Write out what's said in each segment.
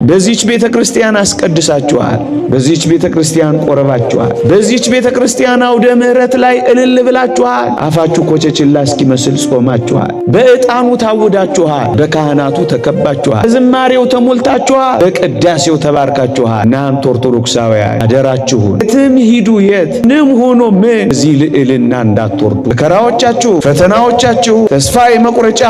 በዚህች ቤተክርስቲያን አስቀድሳችኋል። በዚህች ቤተክርስቲያን ቆረባችኋል። በዚህች ቤተክርስቲያን አውደ ምሕረት ላይ እልል ብላችኋል። አፋችሁ ኮቸችላ እስኪመስል ጾማችኋል። በዕጣኑ ታውዳችኋል። በካህናቱ ተከባችኋል። በዝማሬው ተሞልታችኋል። በቅዳሴው ተባርካችኋል። እናንተ ኦርቶዶክሳውያን አደራችሁን የትም ሂዱ የትም ሆኖ ምን እዚህ ልዕልና እንዳትወርዱ። መከራዎቻችሁ፣ ፈተናዎቻችሁ ተስፋ የመቁረጫ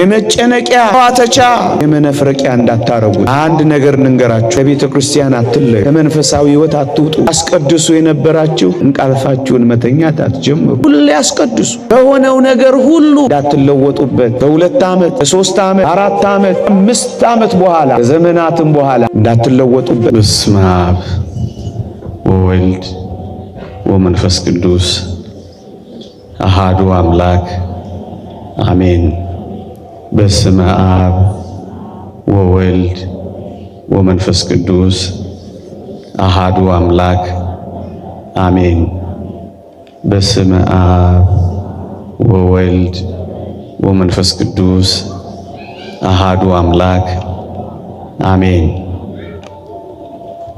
የመጨነቂያ ዋተቻ የመነፍረቂያ እንዳታረጉ አንድ ነገር እንንገራችሁ። ከቤተ ክርስቲያን አትለዩ። ከመንፈሳዊ ሕይወት አትውጡ። አስቀድሱ የነበራችሁ እንቅልፋችሁን መተኛት አትጀምሩ። ሁሌ አስቀድሱ። በሆነው ነገር ሁሉ እንዳትለወጡበት። በ2 ዓመት፣ በ3 ዓመት፣ 4 ዓመት፣ 5 ዓመት በኋላ ከዘመናትም በኋላ እንዳትለወጡበት። በስመ አብ ወወልድ ወመንፈስ ቅዱስ አሃዱ አምላክ አሜን። በስመ አብ ወወልድ ወመንፈስ ቅዱስ አሃዱ አምላክ አሜን። በስመ አብ ወወልድ ወመንፈስ ቅዱስ አሃዱ አምላክ አሜን።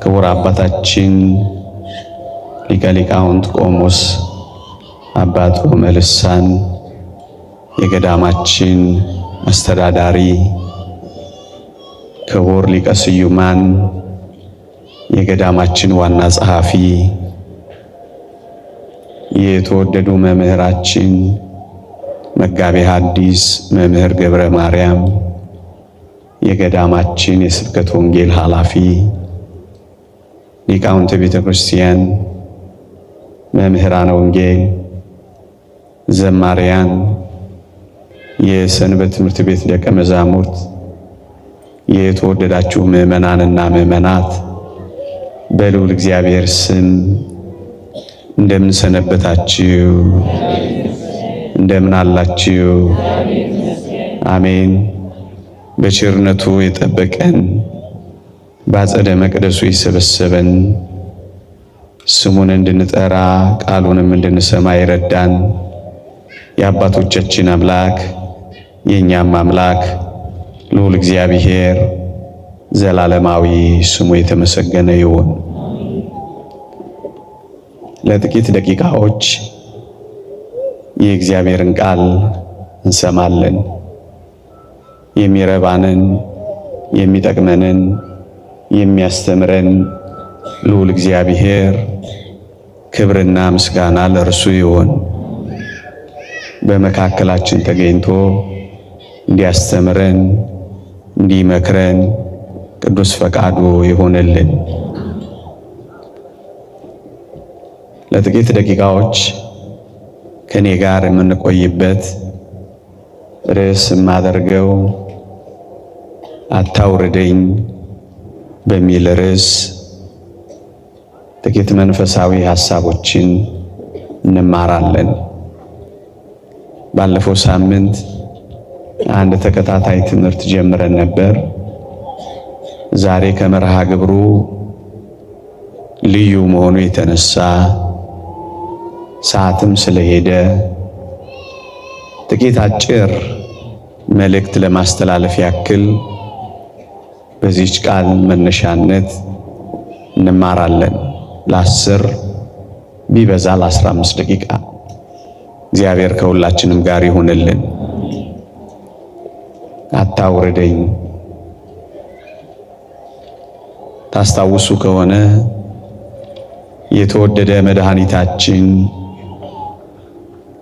ክቡር አባታችን ሊቀ ሊቃውንት ቆሞስ አባ ጾመ ልሳን የገዳማችን አስተዳዳሪ፣ ክቡር ሊቀ ስዩማን የገዳማችን ዋና ጸሐፊ፣ የተወደዱ መምህራችን መጋቤ ሐዲስ መምህር ገብረ ማርያም የገዳማችን የስብከተ ወንጌል ኃላፊ፣ ሊቃውንተ ቤተ ክርስቲያን፣ መምህራነ ወንጌል፣ ዘማሪያን፣ የሰንበት ትምህርት ቤት ደቀ መዛሙርት፣ የተወደዳችሁ ምዕመናንና ምዕመናት በልዑል እግዚአብሔር ስም እንደምን ሰነበታችሁ? እንደምን አላችሁ? አሜን። በቸርነቱ የጠበቀን በአጸደ መቅደሱ የሰበሰበን ስሙን እንድንጠራ ቃሉንም እንድንሰማ ይረዳን የአባቶቻችን አምላክ የእኛም አምላክ ልዑል እግዚአብሔር ዘላለማዊ ስሙ የተመሰገነ ይሁን። ለጥቂት ደቂቃዎች የእግዚአብሔርን ቃል እንሰማለን። የሚረባንን፣ የሚጠቅመንን፣ የሚያስተምረን ልዑል እግዚአብሔር ክብርና ምስጋና ለእርሱ ይሁን። በመካከላችን ተገኝቶ እንዲያስተምረን እንዲመክረን ቅዱስ ፈቃዱ ይሆንልን። ለጥቂት ደቂቃዎች ከኔ ጋር የምንቆይበት ርዕስ የማደርገው አታውርደኝ በሚል ርዕስ ጥቂት መንፈሳዊ ሐሳቦችን እንማራለን። ባለፈው ሳምንት አንድ ተከታታይ ትምህርት ጀምረን ነበር። ዛሬ ከመርሃ ግብሩ ልዩ መሆኑ የተነሳ ሰዓትም ስለሄደ ጥቂት አጭር መልእክት ለማስተላለፍ ያክል በዚህች ቃል መነሻነት እንማራለን። ለ10 ቢበዛ ለ15 ደቂቃ። እግዚአብሔር ከሁላችንም ጋር ይሁንልን። አታውርደኝ። ታስታውሱ ከሆነ የተወደደ መድኃኒታችን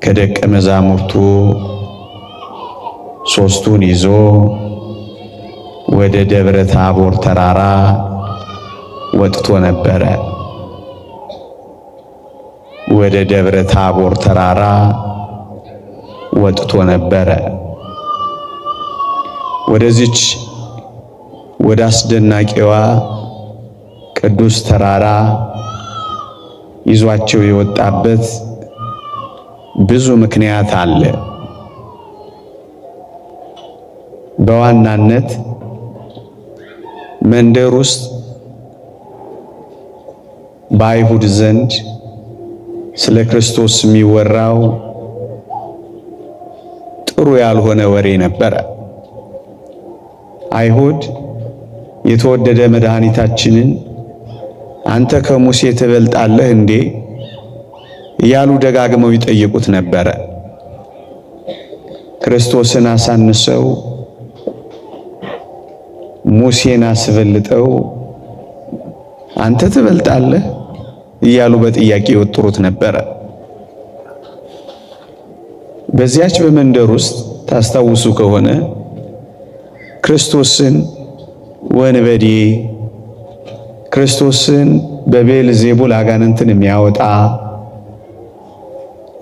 ከደቀ መዛሙርቱ 3ቱን ይዞ ወደ ደብረ ታቦር ተራራ ወጥቶ ነበረ። ወደ ደብረ ታቦር ተራራ ወጥቶ ነበረ። ወደዚች ወደ አስደናቂዋ ቅዱስ ተራራ ይዟቸው የወጣበት ብዙ ምክንያት አለ። በዋናነት መንደር ውስጥ በአይሁድ ዘንድ ስለ ክርስቶስ የሚወራው ጥሩ ያልሆነ ወሬ ነበረ። አይሁድ የተወደደ መድኃኒታችንን አንተ ከሙሴ ትበልጣለህ እንዴ እያሉ ደጋግመው ይጠይቁት ነበረ። ክርስቶስን አሳንሰው ሙሴን አስበልጠው አንተ ትበልጣለህ እያሉ በጥያቄ ይወጥሩት ነበረ። በዚያች በመንደር ውስጥ ታስታውሱ ከሆነ ክርስቶስን ወንበዴ፣ ክርስቶስን በቤልዜቡል አጋንንትን የሚያወጣ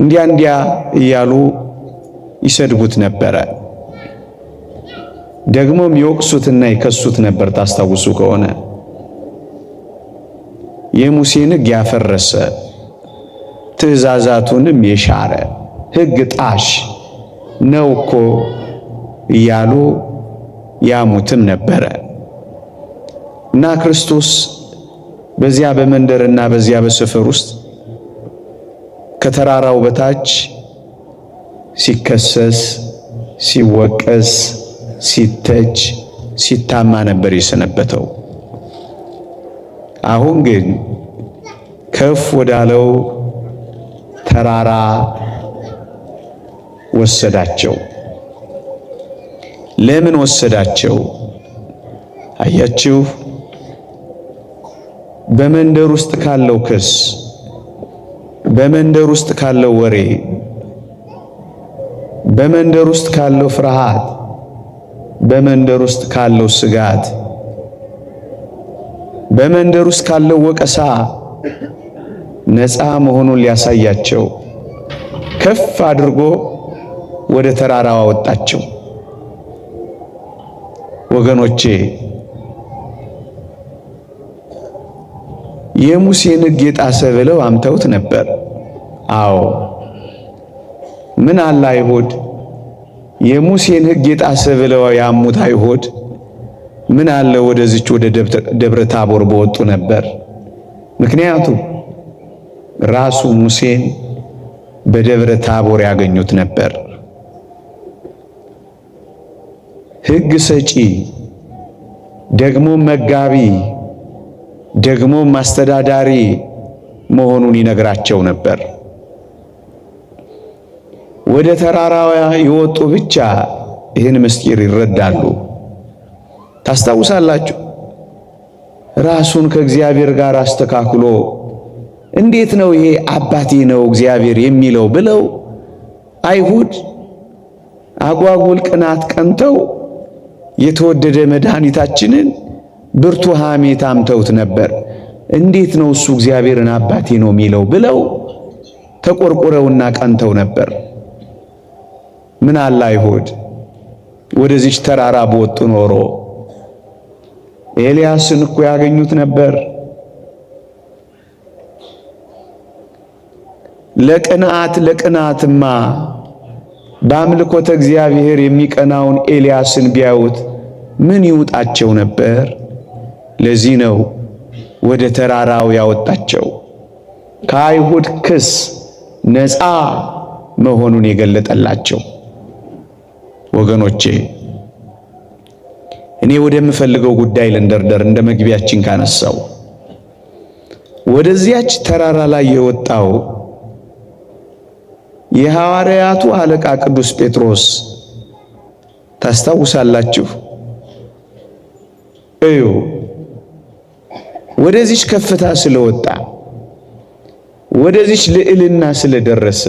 እንዲያ እያሉ ይሰድቡት ነበረ። ደግሞም ይወቅሱትና ይከሱት ነበር። ታስታውሱ ከሆነ የሙሴን ሕግ ያፈረሰ ትእዛዛቱንም የሻረ ሕግ ጣሽ ነው እኮ እያሉ ያሙትም ነበረ እና ክርስቶስ በዚያ በመንደርና በዚያ በሰፈር ውስጥ ከተራራው በታች ሲከሰስ፣ ሲወቀስ፣ ሲተች፣ ሲታማ ነበር የሰነበተው። አሁን ግን ከፍ ወዳለው ተራራ ወሰዳቸው። ለምን ወሰዳቸው? አያችሁ፣ በመንደር ውስጥ ካለው ክስ፣ በመንደር ውስጥ ካለው ወሬ፣ በመንደር ውስጥ ካለው ፍርሃት፣ በመንደር ውስጥ ካለው ስጋት፣ በመንደር ውስጥ ካለው ወቀሳ ነፃ መሆኑን ሊያሳያቸው ከፍ አድርጎ ወደ ተራራው አወጣቸው። ወገኖቼ የሙሴን ሕግ የጣሰ ብለው አምተውት ነበር። አዎ ምን አለ አይሁድ የሙሴን ሕግ የጣሰ ብለው ያሙት አይሁድ ምን አለ ወደዚች ወደ ደብረ ታቦር በወጡ ነበር። ምክንያቱም ራሱ ሙሴን በደብረ ታቦር ያገኙት ነበር። ሕግ ሰጪ ደግሞ መጋቢ ደግሞ አስተዳዳሪ መሆኑን ይነግራቸው ነበር። ወደ ተራራው የወጡ ብቻ ይህን ምስጢር ይረዳሉ። ታስታውሳላችሁ፣ ራሱን ከእግዚአብሔር ጋር አስተካክሎ እንዴት ነው ይሄ አባቴ ነው እግዚአብሔር የሚለው ብለው አይሁድ አጓጉል ቅናት ቀንተው የተወደደ መድኃኒታችንን ብርቱ ሐሜት አምተውት ነበር። እንዴት ነው እሱ እግዚአብሔርን አባቴ ነው የሚለው ብለው ተቆርቆረውና ቀንተው ነበር። ምን አለ አይሁድ ወደዚች ተራራ በወጡ ኖሮ ኤልያስን እኮ ያገኙት ነበር። ለቅንዓትማ በአምልኮተ እግዚአብሔር የሚቀናውን ኤልያስን ቢያዩት ምን ይውጣቸው ነበር? ለዚህ ነው ወደ ተራራው ያወጣቸው፣ ከአይሁድ ክስ ነፃ መሆኑን የገለጠላቸው። ወገኖቼ እኔ ወደምፈልገው ጉዳይ ልንደርደር። እንደ መግቢያችን ካነሳው ወደዚያች ተራራ ላይ የወጣው የሐዋርያቱ አለቃ ቅዱስ ጴጥሮስ ታስታውሳላችሁ። እዩ ወደዚች ከፍታ ስለወጣ ወደዚች ልዕልና ስለደረሰ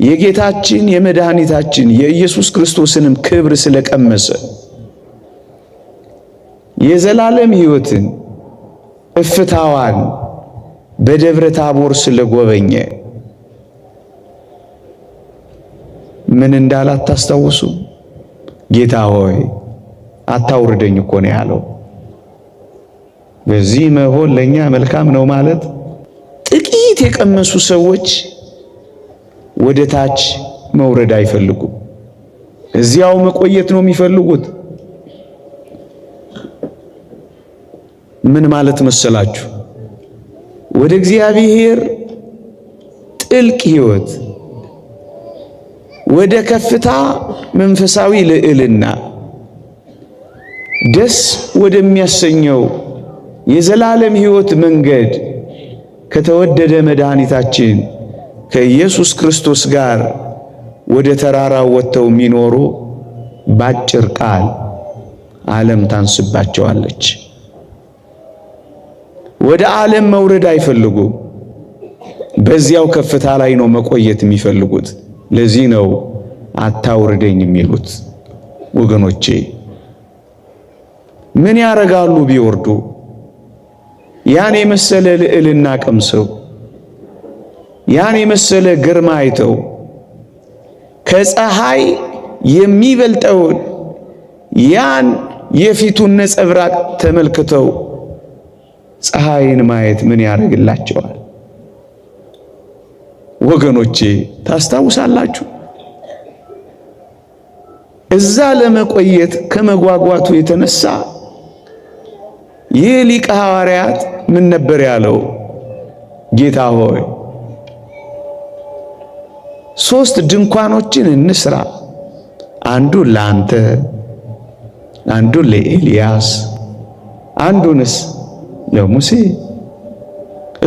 የጌታችን የመድኃኒታችን የኢየሱስ ክርስቶስንም ክብር ስለቀመሰ የዘላለም ሕይወትን እፍታዋን በደብረ ታቦር ስለጎበኘ ምን እንዳላት ታስታውሱ? ጌታ ሆይ አታውርደኝ እኮ ነው ያለው። በዚህ መሆን ለኛ መልካም ነው ማለት ጥቂት የቀመሱ ሰዎች ወደ ታች መውረድ አይፈልጉም። እዚያው መቆየት ነው የሚፈልጉት። ምን ማለት መሰላችሁ? ወደ እግዚአብሔር ጥልቅ ሕይወት፣ ወደ ከፍታ መንፈሳዊ ልዕልና ደስ ወደሚያሰኘው የዘላለም ሕይወት መንገድ ከተወደደ መድኃኒታችን ከኢየሱስ ክርስቶስ ጋር ወደ ተራራው ወጥተው የሚኖሩ ባጭር ቃል ዓለም ታንስባቸዋለች። ወደ ዓለም መውረድ አይፈልጉም። በዚያው ከፍታ ላይ ነው መቆየት የሚፈልጉት። ለዚህ ነው አታውርደኝ የሚሉት። ወገኖቼ ምን ያረጋሉ ቢወርዱ? ያን የመሰለ ልዕልና ቀምሰው፣ ያን የመሰለ ግርማ አይተው፣ ከፀሐይ የሚበልጠውን ያን የፊቱን ነጸብራቅ ተመልክተው ፀሐይን ማየት ምን ያደርግላቸዋል? ወገኖቼ ታስታውሳላችሁ? እዛ ለመቆየት ከመጓጓቱ የተነሳ ይህ ሊቀ ሐዋርያት ምን ነበር ያለው? ጌታ ሆይ 3 ድንኳኖችን እንስራ፣ አንዱን ለአንተ፣ አንዱን ለኤልያስ፣ አንዱንስ ለሙሴ።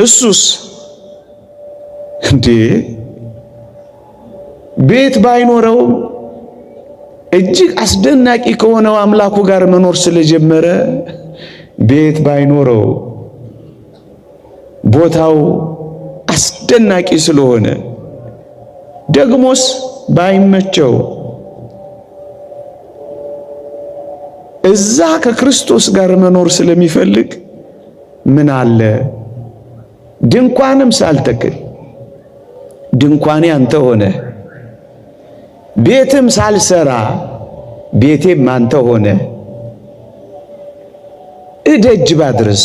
እሱስ እንዴ ቤት ባይኖረውም እጅግ አስደናቂ ከሆነው አምላኩ ጋር መኖር ስለጀመረ ቤት ባይኖረው ቦታው አስደናቂ ስለሆነ ደግሞስ ባይመቸው እዛ ከክርስቶስ ጋር መኖር ስለሚፈልግ ምን አለ ድንኳንም ሳልተክል ድንኳኔ አንተ ሆነ፣ ቤትም ሳልሰራ ቤቴም አንተ ሆነ፣ እደጅ ባድርስ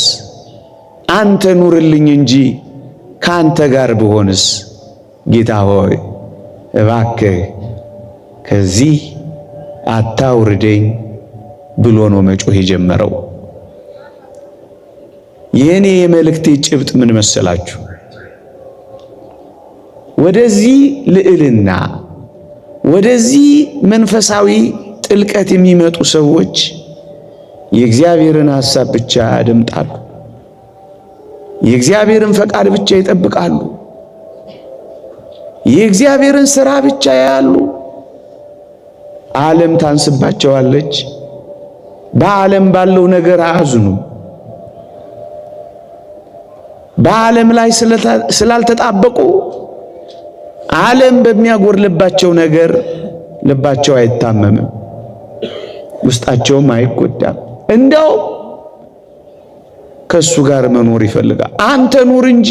አንተ ኑርልኝ እንጂ ካንተ ጋር ብሆንስ ጌታ ሆይ እባክህ ከዚህ አታውርደኝ ብሎ ነው መጮህ የጀመረው። የኔ የመልእክቴ ጭብጥ ምን መሰላችሁ? ወደዚህ ልዕልና ወደዚህ መንፈሳዊ ጥልቀት የሚመጡ ሰዎች የእግዚአብሔርን ሐሳብ ብቻ ያደምጣሉ፣ የእግዚአብሔርን ፈቃድ ብቻ ይጠብቃሉ፣ የእግዚአብሔርን ሥራ ብቻ ያያሉ። ዓለም ታንስባቸዋለች። በዓለም ባለው ነገር አያዝኑ። በዓለም ላይ ስላልተጣበቁ ዓለም በሚያጎርልባቸው ነገር ልባቸው አይታመምም፣ ውስጣቸውም አይጎዳም። እንደው ከሱ ጋር መኖር ይፈልጋል። አንተ ኑር እንጂ፣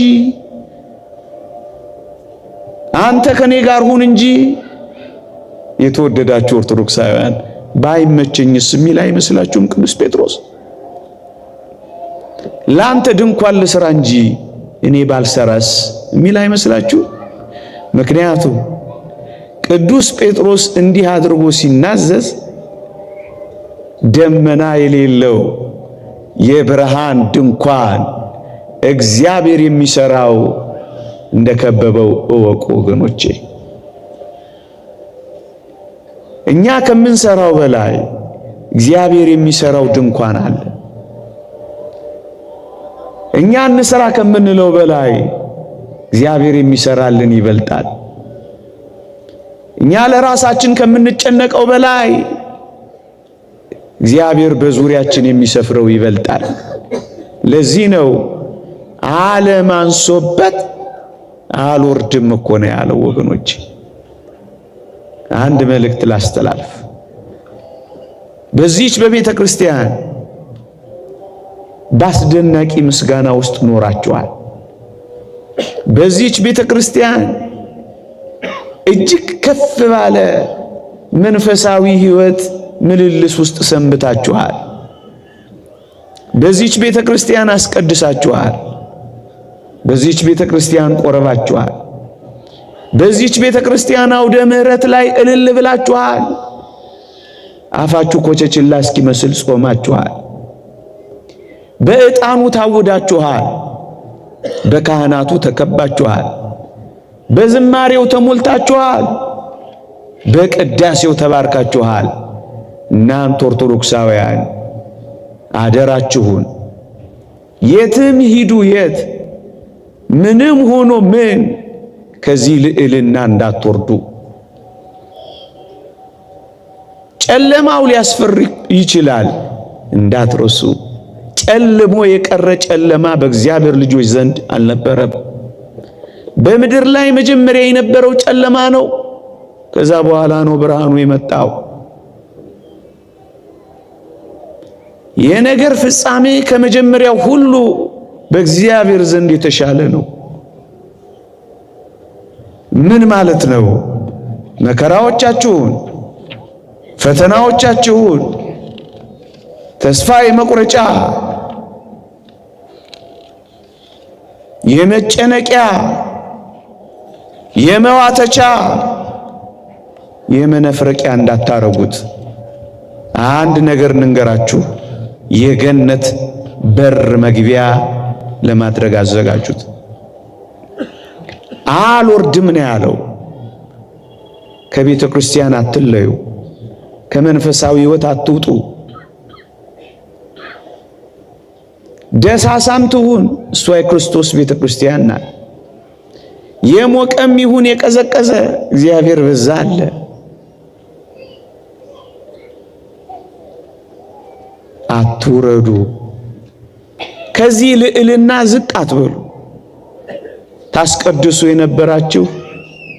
አንተ ከኔ ጋር ሁን እንጂ። የተወደዳችሁ ኦርቶዶክሳውያን ባይመቸኝስ የሚል አይመስላችሁም? ቅዱስ ጴጥሮስ ለአንተ ድንኳን ልስራ እንጂ እኔ ባልሰራስ የሚል አይመስላችሁ? ምክንያቱም ቅዱስ ጴጥሮስ እንዲህ አድርጎ ሲናዘዝ ደመና የሌለው የብርሃን ድንኳን እግዚአብሔር የሚሰራው እንደከበበው እወቁ ወገኖቼ። እኛ ከምንሰራው በላይ እግዚአብሔር የሚሰራው ድንኳን አለ። እኛ እንሰራ ከምንለው በላይ እግዚአብሔር የሚሰራልን ይበልጣል። እኛ ለራሳችን ከምንጨነቀው በላይ እግዚአብሔር በዙሪያችን የሚሰፍረው ይበልጣል። ለዚህ ነው ዓለም አንሶበት አልወርድም እኮ ነው ያለው ወገኖች። አንድ መልእክት ላስተላልፍ። በዚህች በቤተ ክርስቲያን ባስደናቂ ምስጋና ውስጥ ኖራችኋል። በዚህች ቤተ ክርስቲያን እጅግ ከፍ ባለ መንፈሳዊ ሕይወት ምልልስ ውስጥ ሰንብታችኋል። በዚህች ቤተ ክርስቲያን አስቀድሳችኋል። በዚህች ቤተ ክርስቲያን ቆረባችኋል። በዚህች ቤተ ክርስቲያን አውደ ምሕረት ላይ እልል ብላችኋል። አፋችሁ ኮቸችላ እስኪመስል ጾማችኋል። በዕጣኑ ታውዳችኋል። በካህናቱ ተከባችኋል። በዝማሬው ተሞልታችኋል። በቅዳሴው ተባርካችኋል። እናንተ ኦርቶዶክሳውያን አደራችሁን የትም ሂዱ የት ምንም ሆኖ ምን ከዚህ ልዕልና እንዳትወርዱ። ጨለማው ሊያስፈር ይችላል እንዳትረሱ። ጨልሞ የቀረ ጨለማ በእግዚአብሔር ልጆች ዘንድ አልነበረም። በምድር ላይ መጀመሪያ የነበረው ጨለማ ነው። ከዛ በኋላ ነው ብርሃኑ የመጣው። የነገር ፍጻሜ ከመጀመሪያው ሁሉ በእግዚአብሔር ዘንድ የተሻለ ነው። ምን ማለት ነው? መከራዎቻችሁን፣ ፈተናዎቻችሁን፣ ተስፋ የመቁረጫ የመጨነቂያ የመዋተቻ የመነፍረቂያ እንዳታረጉት። አንድ ነገር እንንገራችሁ፣ የገነት በር መግቢያ ለማድረግ አዘጋጁት። አልወርድም ነው ያለው። ከቤተ ክርስቲያን አትለዩ፣ ከመንፈሳዊ ሕይወት አትውጡ። ደሳሳም ትሁን እሷ የክርስቶስ ቤተ ክርስቲያን ናት። የሞቀም ይሁን የቀዘቀዘ እግዚአብሔር በዛ አለ። አትውረዱ፣ ከዚህ ልዕልና ዝቅ አትበሉ። ታስቀድሱ የነበራችሁ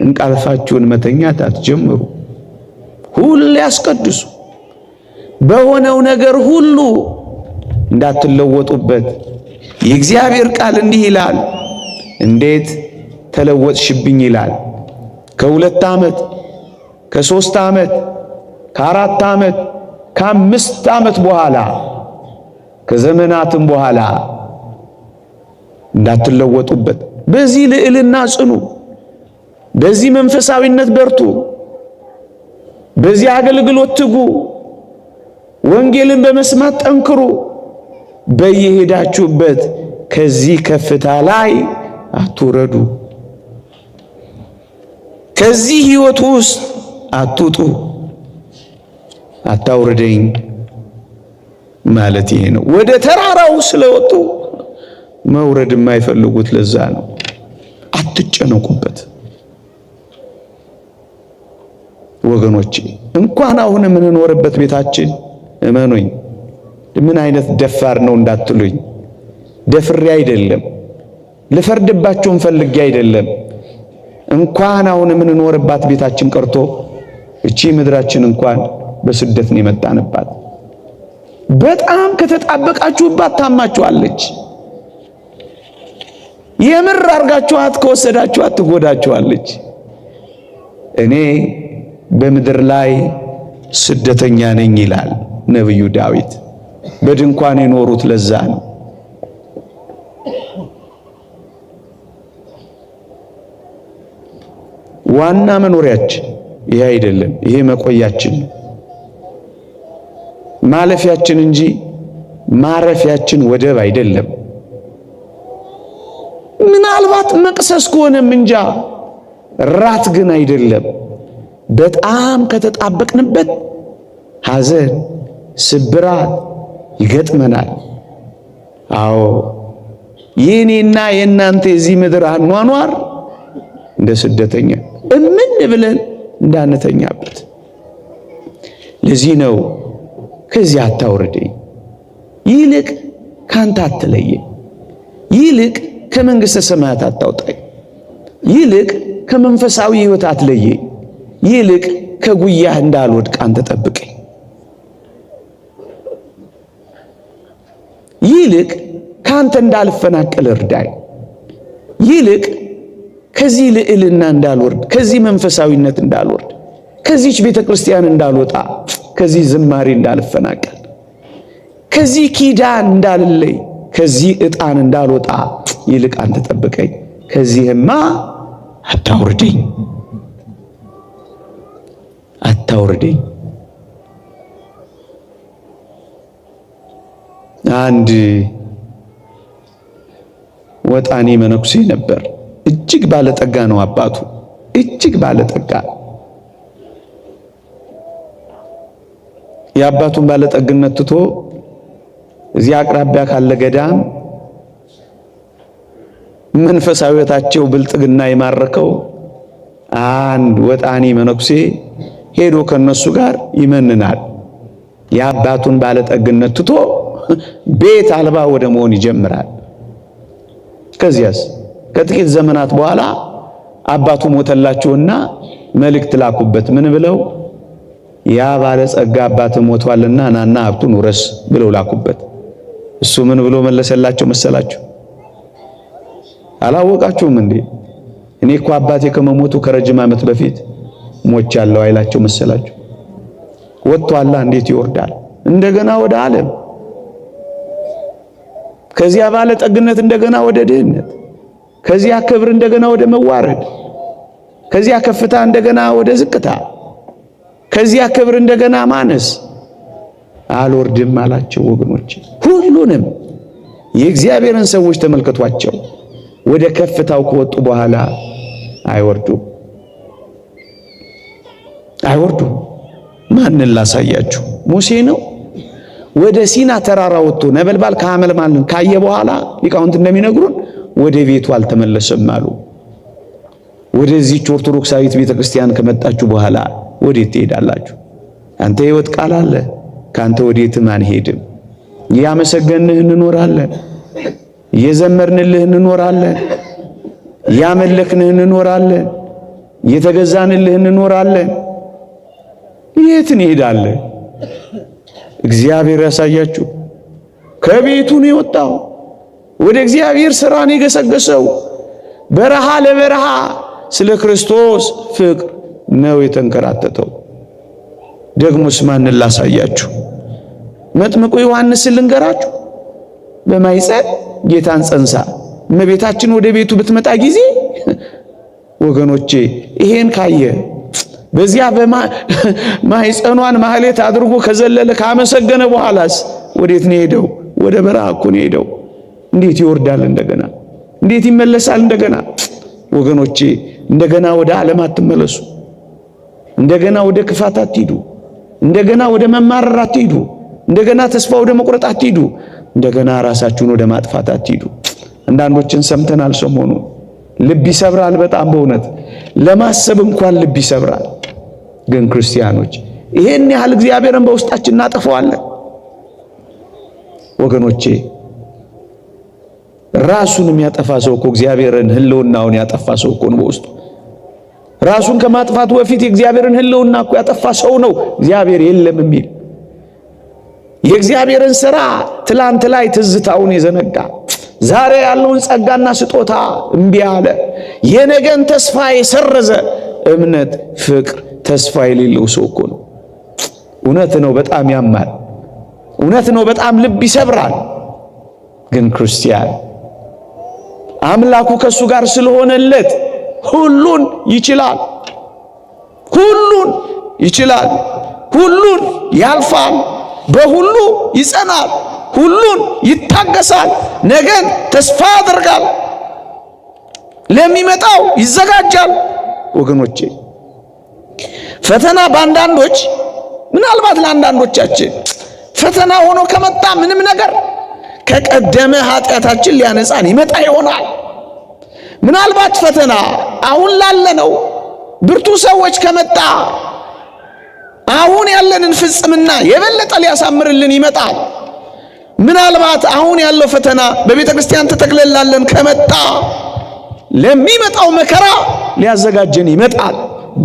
እንቅልፋችሁን መተኛት አትጀምሩ። ሁሌ አስቀድሱ። በሆነው ነገር ሁሉ እንዳትለወጡበት። የእግዚአብሔር ቃል እንዲህ ይላል፣ እንዴት ተለወጥሽብኝ ይላል። ከ2 ዓመት ከ3 ዓመት ከ4 ዓመት ከ5 ዓመት በኋላ ከዘመናትም በኋላ እንዳትለወጡበት። በዚህ ልዕልና ጽኑ፣ በዚህ መንፈሳዊነት በርቱ፣ በዚህ አገልግሎት ትጉ፣ ወንጌልን በመስማት ጠንክሩ። በየሄዳችሁበት ከዚህ ከፍታ ላይ አትውረዱ፣ ከዚህ ሕይወት ውስጥ አትውጡ። አታውርደኝ ማለት ይሄ ነው። ወደ ተራራው ስለወጡ መውረድ የማይፈልጉት ለዛ ነው። አትጨነቁበት ወገኖቼ። እንኳን አሁን የምንኖርበት ቤታችን እመኑኝ፣ ምን አይነት ደፋር ነው እንዳትሉኝ፣ ደፍሬ አይደለም፣ ልፈርድባችሁም ፈልጌ አይደለም። እንኳን አሁን የምንኖርባት ቤታችን ቀርቶ እቺ ምድራችን እንኳን በስደት ነው የመጣንባት። በጣም ከተጣበቃችሁባት ታማችኋለች። የምር አርጋችኋት ከወሰዳችኋት ትጎዳችኋለች። እኔ በምድር ላይ ስደተኛ ነኝ ይላል ነብዩ ዳዊት። በድንኳን የኖሩት ለዛ ነው። ዋና መኖሪያችን ይሄ አይደለም። ይሄ መቆያችን ማለፊያችን እንጂ ማረፊያችን ወደብ አይደለም። ምናልባት መቅሰስ ከሆነም እንጃ፣ ራት ግን አይደለም። በጣም ከተጣበቅንበት ሐዘን፣ ስብራት ይገጥመናል። አዎ የኔና የእናንተ የዚህ ምድር አኗኗር እንደ ስደተኛ እምን ብለን እንዳንተኛበት። ለዚህ ነው ከዚህ አታውርደኝ፣ ይልቅ ካንተ አትለየኝ፣ ይልቅ ከመንግሥተ ሰማያት አታውጣኝ፣ ይልቅ ከመንፈሳዊ ሕይወት አትለየኝ፣ ይልቅ ከጉያህ እንዳልወድቅ አንተ ጠብቀኝ፣ ይልቅ ካንተ እንዳልፈናቀል እርዳኝ፣ ይልቅ ከዚህ ልዕልና እንዳልወርድ፣ ከዚህ መንፈሳዊነት እንዳልወርድ፣ ከዚህች ቤተ ክርስቲያን እንዳልወጣ፣ ከዚህ ዝማሬ እንዳልፈናቀል፣ ከዚህ ኪዳን እንዳልለይ፣ ከዚህ ዕጣን እንዳልወጣ ይልቅ አንተ ጠብቀኝ፣ ከዚህማ አታውርደኝ አታውርደኝ። አንድ ወጣኔ መነኩሴ ነበር። እጅግ ባለጠጋ ነው አባቱ፣ እጅግ ባለጠጋ። የአባቱን ባለጠግነት ትቶ እዚያ አቅራቢያ ካለ ገዳም መንፈሳዊታቸው ብልጥግና የማረከው አንድ ወጣኒ መነኩሴ ሄዶ ከነሱ ጋር ይመንናል። የአባቱን ባለጠግነት ትቶ ቤት አልባ ወደ መሆን ይጀምራል። ከዚያስ ከጥቂት ዘመናት በኋላ አባቱ ሞተላቸውና መልእክት ላኩበት። ምን ብለው? ያ ባለጸጋ አባት ሞቷልና ናና ሀብቱን ውረስ ብለው ላኩበት። እሱ ምን ብሎ መለሰላቸው መሰላችሁ? አላወቃችሁም እንዴ? እኔ እኮ አባቴ ከመሞቱ ከረጅም ዓመት በፊት ሞቻለሁ አይላቸው መሰላችሁ? ወጥቷላ እንዴት ይወርዳል? እንደገና ወደ ዓለም፣ ከዚያ ባለጠግነት እንደገና ወደ ድህነት፣ ከዚያ ክብር እንደገና ወደ መዋረድ፣ ከዚያ ከፍታ እንደገና ወደ ዝቅታ፣ ከዚያ ክብር እንደገና ማነስ። አልወርድም አላቸው ወገኖች። ሁሉንም የእግዚአብሔርን ሰዎች ተመልከቷቸው። ወደ ከፍታው ከወጡ በኋላ አይወርዱም። ማንን ላሳያችሁ? ሙሴ ነው። ወደ ሲና ተራራ ወጥቶ ነበልባል ከሐመልማልን ካየ በኋላ ሊቃውንት እንደሚነግሩን ወደ ቤቱ አልተመለሰም አሉ። ወደዚህች ኦርቶዶክሳዊት ቤተክርስቲያን ከመጣችሁ በኋላ ወዴት ትሄዳላችሁ? አንተ ሕይወት ቃል አለ፣ ካንተ ወዴትም አንሄድም። ያመሰገንህ እንኖራለን፣ የዘመርንልህ እንኖራለን፣ ያመለክንህ እንኖራለን፣ የተገዛንልህ እንኖራለን። የት እንሄዳለን? እግዚአብሔር ያሳያችሁ። ከቤቱ ነው የወጣው፣ ወደ እግዚአብሔር ሥራ ነው የገሰገሰው። በረሃ ለበረሃ ስለ ክርስቶስ ፍቅር ነው የተንከራተተው። ደግሞስ ማንን ላሳያችሁ? መጥምቁ ዮሐንስን ልንገራችሁ። በማይጸን ጌታን ጸንሳ እመቤታችን ወደ ቤቱ ብትመጣ ጊዜ ወገኖቼ ይሄን ካየ በዚያ በማይጸኗን ማህሌት አድርጎ ከዘለለ ካመሰገነ በኋላስ ወዴት ነው ሄደው? ወደ በረሃ እኮ ነው ሄደው። እንዴት ይወርዳል እንደገና? እንዴት ይመለሳል እንደገና? ወገኖቼ እንደገና ወደ ዓለም አትመለሱ። እንደገና ወደ ክፋት አትሂዱ። እንደገና ወደ መማረር አትሂዱ። እንደገና ተስፋ ወደ መቁረጥ አትሂዱ። እንደገና ራሳችሁን ወደ ማጥፋት አትሂዱ። አንዳንዶችን ሰምተናል ሰሞኑ። ልብ ይሰብራል በጣም በእውነት ለማሰብ እንኳን ልብ ይሰብራል። ግን ክርስቲያኖች ይሄን ያህል እግዚአብሔርን በውስጣችን እናጠፋዋለን ወገኖቼ። ራሱን የሚያጠፋ ሰው እኮ እግዚአብሔርን ህልውናውን ያጠፋ ሰው እኮ ነው በውስጡ። ራሱን ከማጥፋቱ በፊት የእግዚአብሔርን ህልውና እኮ ያጠፋ ሰው ነው እግዚአብሔር የለም የሚል። የእግዚአብሔርን ሥራ ትላንት ላይ ትዝታውን የዘነጋ ዛሬ ያለውን ጸጋና ስጦታ እምቢ አለ። የነገን ተስፋ የሰረዘ እምነት፣ ፍቅር፣ ተስፋ የሌለው ሰው እኮ ነው። እውነት ነው፣ በጣም ያማል። እውነት ነው፣ በጣም ልብ ይሰብራል። ግን ክርስቲያን አምላኩ ከሱ ጋር ስለሆነለት ሁሉን ይችላል። ሁሉን ይችላል። ሁሉን ያልፋል። በሁሉ ይጸናል። ሁሉን ይታገሳል። ነገን ተስፋ ያደርጋል። ለሚመጣው ይዘጋጃል። ወገኖቼ ፈተና በአንዳንዶች ምናልባት ለአንዳንዶቻችን ፈተና ሆኖ ከመጣ ምንም ነገር ከቀደመ ኃጢአታችን ሊያነጻን ይመጣ ይሆናል። ምናልባት ፈተና አሁን ላለነው ብርቱ ሰዎች ከመጣ አሁን ያለንን ፍጽምና የበለጠ ሊያሳምርልን ይመጣል። ምናልባት አሁን ያለው ፈተና በቤተ ክርስቲያን ተተክለላለን ከመጣ ለሚመጣው መከራ ሊያዘጋጀን ይመጣል።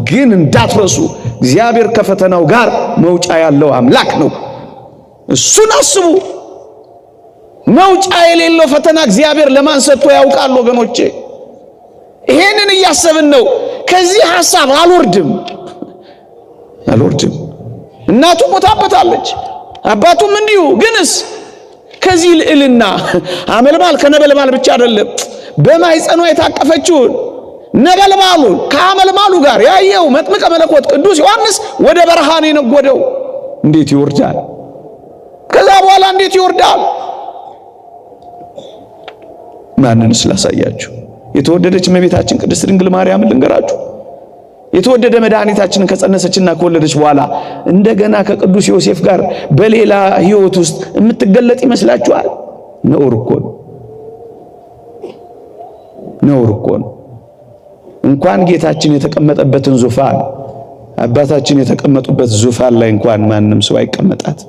ግን እንዳትረሱ እግዚአብሔር ከፈተናው ጋር መውጫ ያለው አምላክ ነው። እሱን አስቡ። መውጫ የሌለው ፈተና እግዚአብሔር ለማን ሰጥቶ ያውቃል? ወገኖቼ ይሄንን እያሰብን ነው። ከዚህ ሐሳብ አልወርድም። እናቱ ሞታበታለች፣ አባቱም እንዲሁ። ግንስ ከዚህ ልዕልና አመልማል ከነበልባል ብቻ አይደለም፣ በማይጸኗ የታቀፈችውን ነበልባሉን ከአመልማሉ ጋር ያየው መጥምቀ መለኮት ቅዱስ ዮሐንስ ወደ በረሃ ነው የነጎደው። እንዴት ይወርዳል? ከዛ በኋላ እንዴት ይወርዳል? ማንን ስላሳያችሁ? የተወደደች እመቤታችን ቅድስት ድንግል ማርያምን ልንገራችሁ። የተወደደ መድኃኒታችንን ከጸነሰችና ከወለደች በኋላ እንደገና ከቅዱስ ዮሴፍ ጋር በሌላ ሕይወት ውስጥ የምትገለጥ ይመስላችኋል? ነውር እኮ ነው። ነውር እኮ ነው። እንኳን ጌታችን የተቀመጠበትን ዙፋን አባታችን የተቀመጡበት ዙፋን ላይ እንኳን ማንም ሰው አይቀመጣት።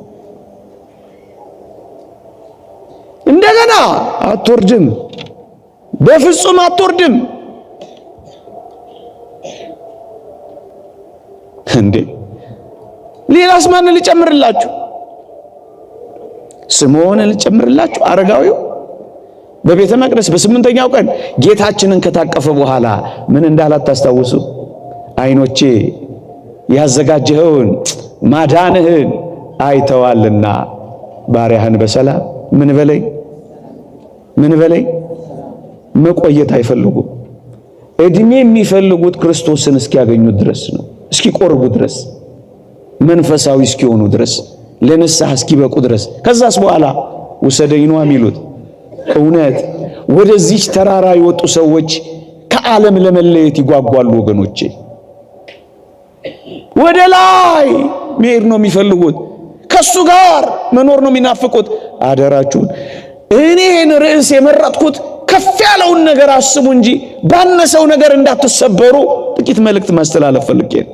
እንደገና አትወርድም፣ በፍጹም አትወርድም። እንዴ ሌላስ ማን ልጨምርላችሁ? ስምዖንን ልጨምርላችሁ? አረጋዊው በቤተ መቅደስ በስምንተኛው ቀን ጌታችንን ከታቀፈ በኋላ ምን እንዳላት ታስታውሱ? ዓይኖቼ ያዘጋጀኸውን ማዳንህን አይተዋልና ባሪያህን በሰላም ምን በለኝ። መቆየት አይፈልጉም። እድሜ የሚፈልጉት ክርስቶስን እስኪያገኙት ድረስ ነው፣ እስኪቆርቡ ድረስ፣ መንፈሳዊ እስኪሆኑ ድረስ፣ ለንስሐ እስኪበቁ ድረስ። ከዛስ በኋላ ውሰደኝ ነው የሚሉት። እውነት ወደዚች ተራራ የወጡ ሰዎች ከዓለም ለመለየት ይጓጓሉ ወገኖቼ። ወደ ላይ መሄድ ነው የሚፈልጉት፣ ከሱ ጋር መኖር ነው የሚናፍቁት። አደራችሁን እኔን ርዕስ የመረጥኩት ከፍ ያለውን ነገር አስቡ እንጂ ባነሰው ነገር እንዳትሰበሩ ጥቂት መልእክት ማስተላለፍ ፈልጌ ነው።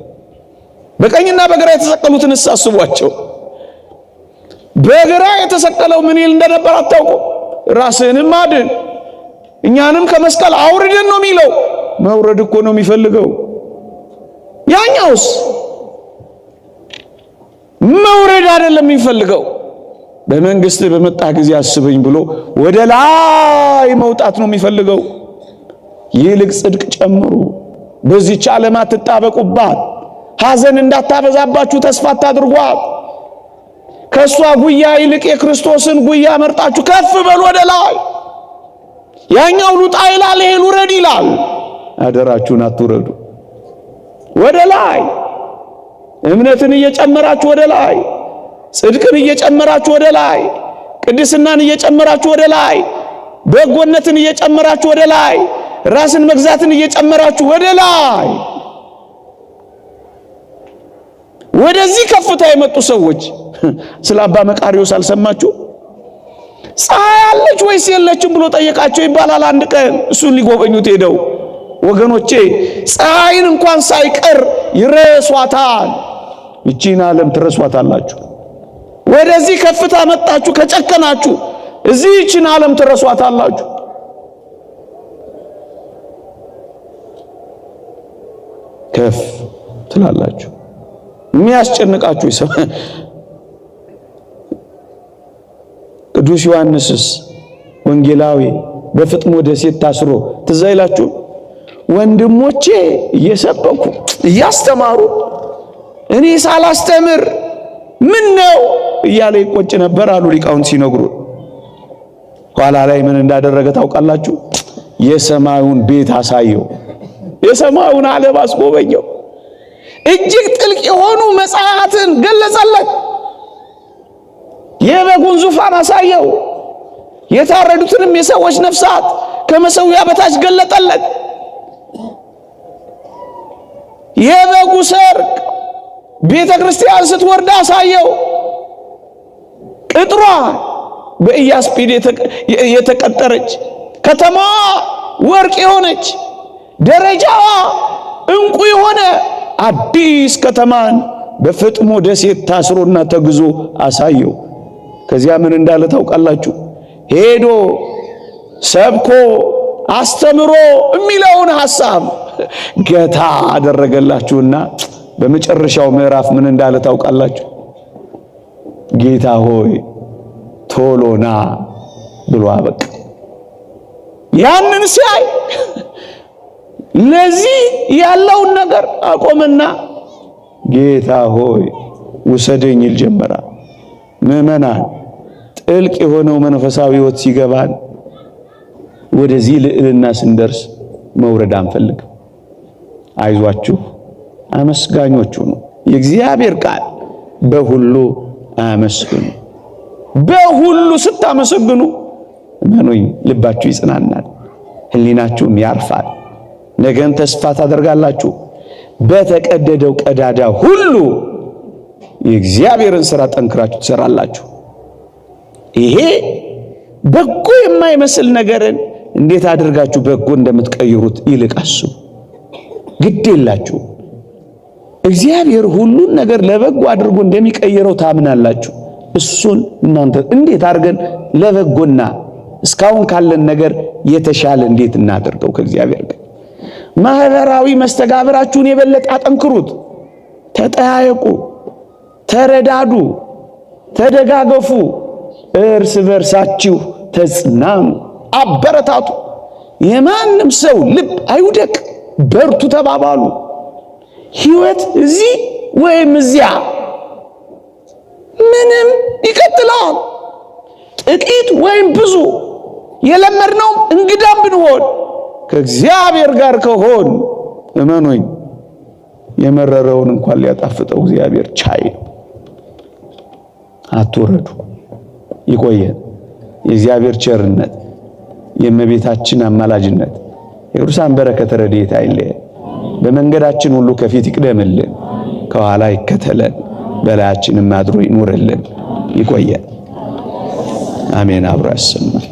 በቀኝና በግራ የተሰቀሉትን አስቧቸው። በግራ የተሰቀለው ምን ይል እንደነበር አታውቁ? ራስህንም አድን እኛንም ከመስቀል አውርደን ነው የሚለው። መውረድ እኮ ነው የሚፈልገው። ያኛውስ መውረድ አይደለም የሚፈልገው። በመንግስት በመጣ ጊዜ አስበኝ ብሎ ወደ ላይ መውጣት ነው የሚፈልገው። ይልቅ ጽድቅ ጨምሩ፣ በዚህች ዓለም አትጣበቁባት፣ ሐዘን እንዳታበዛባችሁ ተስፋ አታድርጓት። ከሷ ጉያ ይልቅ የክርስቶስን ጉያ መርጣችሁ ከፍ በሉ ወደ ላይ። ያኛው ሉጣ ይላል፣ ይሄ ውረድ ይላል። አደራችሁን አትውረዱ። ወደ ላይ እምነትን እየጨመራችሁ ወደ ላይ፣ ጽድቅን እየጨመራችሁ ወደ ላይ፣ ቅድስናን እየጨመራችሁ ወደ ላይ፣ በጎነትን እየጨመራችሁ ወደ ላይ፣ ራስን መግዛትን እየጨመራችሁ ወደ ላይ። ወደዚህ ከፍታ የመጡ ሰዎች ስለ አባ መቃርዮስ አልሰማችሁ? ፀሐይ አለች ወይስ የለችም ብሎ ጠየቃቸው ይባላል። አንድ ቀን እሱን ሊጎበኙት ሄደው ወገኖቼ ፀሐይን እንኳን ሳይቀር ይረሷታል። ይቺን ዓለም ትረሷታላችሁ። ወደዚህ ከፍታ መጣችሁ ከጨከናችሁ እዚህ ይቺን ዓለም ትረሷታላችሁ። ከፍ ትላላችሁ። የሚያስጨንቃችሁ ይሰማ። ቅዱስ ዮሐንስስ ወንጌላዊ በፍጥሞ ደሴት ታስሮ ትዝ አይላችሁ? ወንድሞቼ እየሰበኩ እያስተማሩ እኔ ሳላስተምር ምን ነው እያለ ይቆጭ ነበር አሉ ሊቃውንት ሲነግሩ። ኋላ ላይ ምን እንዳደረገ ታውቃላችሁ? የሰማዩን ቤት አሳየው፣ የሰማዩን ዓለም አስጎበኘው። እጅግ ጥልቅ የሆኑ መጽሐፍትን ገለጸለት። የበጉን ዙፋን አሳየው። የታረዱትንም የሰዎች ነፍሳት ከመሠዊያ በታች ገለጠለት። የበጉ ሰርግ ቤተ ክርስቲያን ስትወርድ አሳየው። ቅጥሯ በኢያስጲድ የተቀጠረች ከተማዋ ወርቅ የሆነች ደረጃዋ ዕንቁ የሆነ አዲስ ከተማን በፍጥሞ ደሴት ታስሮና ተግዞ አሳየው። ከዚያ ምን እንዳለ ታውቃላችሁ? ሄዶ ሰብኮ አስተምሮ የሚለውን ሐሳብ ገታ አደረገላችሁና በመጨረሻው ምዕራፍ ምን እንዳለ ታውቃላችሁ? ጌታ ሆይ ቶሎና ብሎ አበቃ። ያንን ሲያይ ለዚህ ያለውን ነገር አቆመና ጌታ ሆይ ውሰደኝ ይል ጀመራ። ምዕመናን ጥልቅ የሆነው መንፈሳዊ ሕይወት ሲገባን ወደዚህ ልዕልና ስንደርስ መውረድ አንፈልግም። አይዟችሁ አመስጋኞቹ ነው። የእግዚአብሔር ቃል በሁሉ አመስግኑ። በሁሉ ስታመሰግኑ እመኑኝ ልባችሁ ይጽናናል፣ ሕሊናችሁም ያርፋል። ነገን ተስፋ ታደርጋላችሁ። በተቀደደው ቀዳዳ ሁሉ የእግዚአብሔርን ሥራ ጠንክራችሁ ትሰራላችሁ። ይሄ በጎ የማይመስል ነገርን እንዴት አድርጋችሁ በጎ እንደምትቀይሩት ይልቅ አስቡ። ግድ የላችሁ። እግዚአብሔር ሁሉን ነገር ለበጎ አድርጎ እንደሚቀይረው ታምናላችሁ። እሱን እናንተ እንዴት አድርገን ለበጎና እስካሁን ካለን ነገር የተሻለ እንዴት እናደርገው? ከእግዚአብሔር ጋር ማህበራዊ መስተጋብራችሁን የበለጠ አጠንክሩት። ተጠያየቁ፣ ተረዳዱ፣ ተደጋገፉ፣ እርስ በርሳችሁ ተጽናኑ፣ አበረታቱ። የማንም ሰው ልብ አይውደቅ፣ በርቱ ተባባሉ። ሕይወት እዚህ ወይም እዚያ ምንም ይቀጥላል። ጥቂት ወይም ብዙ የለመድነው እንግዳም ብንሆን ከእግዚአብሔር ጋር ከሆን እመኑኝ የመረረውን እንኳን ሊያጣፍጠው እግዚአብሔር ቻይ ነው። አትወረዱ። ይቆየን። የእግዚአብሔር ቸርነት፣ የእመቤታችን አማላጅነት፣ የቅዱሳን በረከት ረድኤት አይለየን። በመንገዳችን ሁሉ ከፊት ይቅደምልን፣ ከኋላ ይከተለን፣ በላያችንም አድሮ ይኑርልን። ይቆየን። አሜን። አብሮ ያሰማን።